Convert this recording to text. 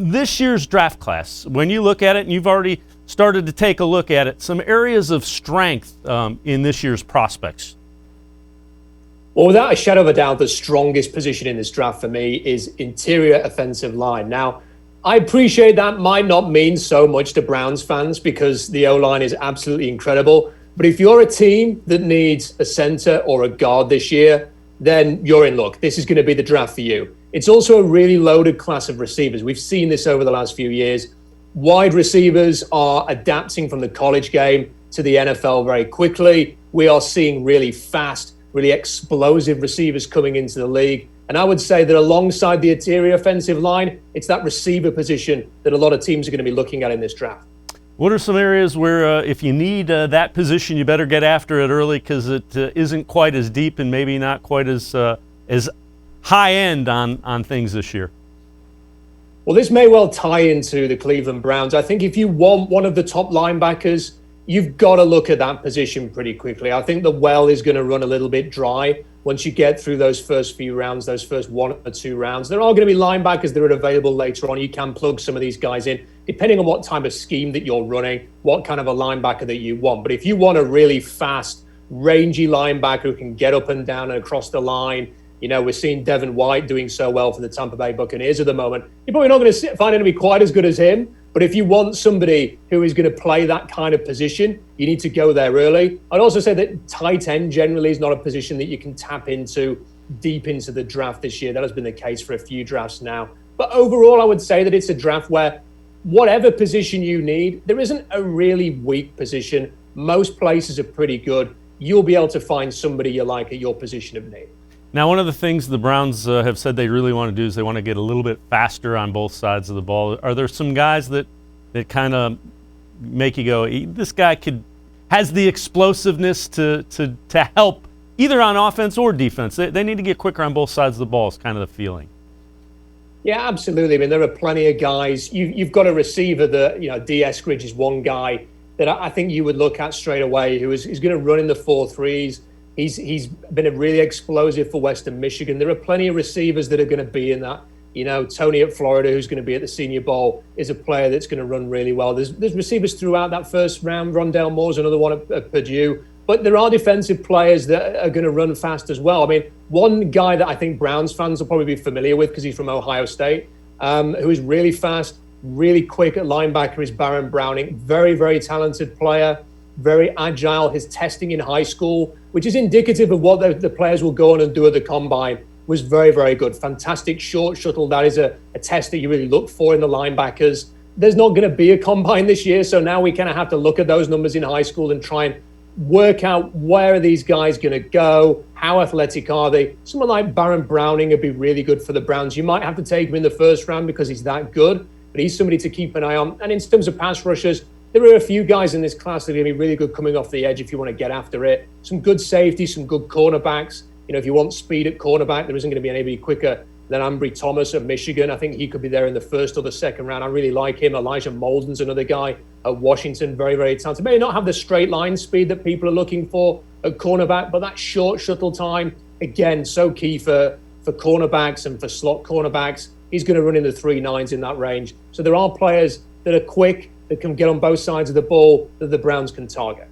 this year's draft class, when you look at it, and you've already started to take a look at it, some areas of strength in this year's prospects? Well, without a shadow of a doubt, the strongest position in this draft for me is interior offensive line. Now, I appreciate that might not mean so much to Browns fans because the O-line is absolutely incredible. But if you're a team that needs a center or a guard this year, then you're in luck. This is going to be the draft for you. It's also a really loaded class of receivers. We've seen this over the last few years. Wide receivers are adapting from the college game to the NFL very quickly. We are seeing really fast, really explosive receivers coming into the league. And I would say that alongside the interior offensive line, it's that receiver position that a lot of teams are going to be looking at in this draft. What are some areas where if you need that position, you better get after it early because it isn't quite as deep and maybe not quite as high end on things this year? Well, this may well tie into the Cleveland Browns. I think if you want one of the top linebackers, you've got to look at that position pretty quickly. I think the well is going to run a little bit dry once you get through those first few rounds, those first 1 or 2 rounds. There are going to be linebackers that are available later on. You can plug some of these guys in, depending on what type of scheme that you're running, what kind of a linebacker that you want. But if you want a really fast, rangy linebacker who can get up and down and across the line, you know, we're seeing Devin White doing so well for the Tampa Bay Buccaneers at the moment. You're probably not going to find anybody quite as good as him. But if you want somebody who is going to play that kind of position, you need to go there early. I'd also say that tight end generally is not a position that you can tap into deep into the draft this year. That has been the case for a few drafts now. But overall, I would say that it's a draft where whatever position you need, there isn't a really weak position. Most places are pretty good. You'll be able to find somebody you like at your position of need. Now, one of the things the Browns have said they really want to do is they want to get a little bit faster on both sides of the ball. Are there some guys that kind of make you go, this guy has the explosiveness to help either on offense or defense? They need to get quicker on both sides of the ball is kind of the feeling. Yeah, absolutely. I mean, there are plenty of guys. You've got a receiver that, D. Eskridge is one guy that I think you would look at straight away who is going to run in the 4.3s. He's been really explosive for Western Michigan. There are plenty of receivers that are going to be in that. Tony at Florida, who's going to be at the Senior Bowl, is a player that's going to run really well. There's receivers throughout that first round. Rondale Moore's another one at Purdue. But there are defensive players that are going to run fast as well. I mean, one guy that I think Browns fans will probably be familiar with because he's from Ohio State, who is really fast, really quick at linebacker is Baron Browning. Very, very talented player. Very agile. His testing in high school, which is indicative of what the players will go on and do at the combine, was very, very good. Fantastic short shuttle. That is a test that you really look for in the linebackers. There's not going to be a combine this year, so now we kind of have to look at those numbers in high school and try and work out where are these guys going to go, how athletic are they. Someone like Baron Browning would be really good for the Browns. You might have to take him in the first round because he's that good, but he's somebody to keep an eye on. And in terms of pass rushers, there are a few guys in this class that are going to be really good coming off the edge if you want to get after it. Some good safety, some good cornerbacks. If you want speed at cornerback, there isn't going to be anybody quicker than Ambry Thomas of Michigan. I think he could be there in the first or the second round. I really like him. Elijah Molden's another guy at Washington, very, very talented. Maybe not have the straight line speed that people are looking for at cornerback, but that short shuttle time, again, so key for cornerbacks and for slot cornerbacks. He's going to run in the 3.9s in that range. So there are players that are quick, that can get on both sides of the ball that the Browns can target.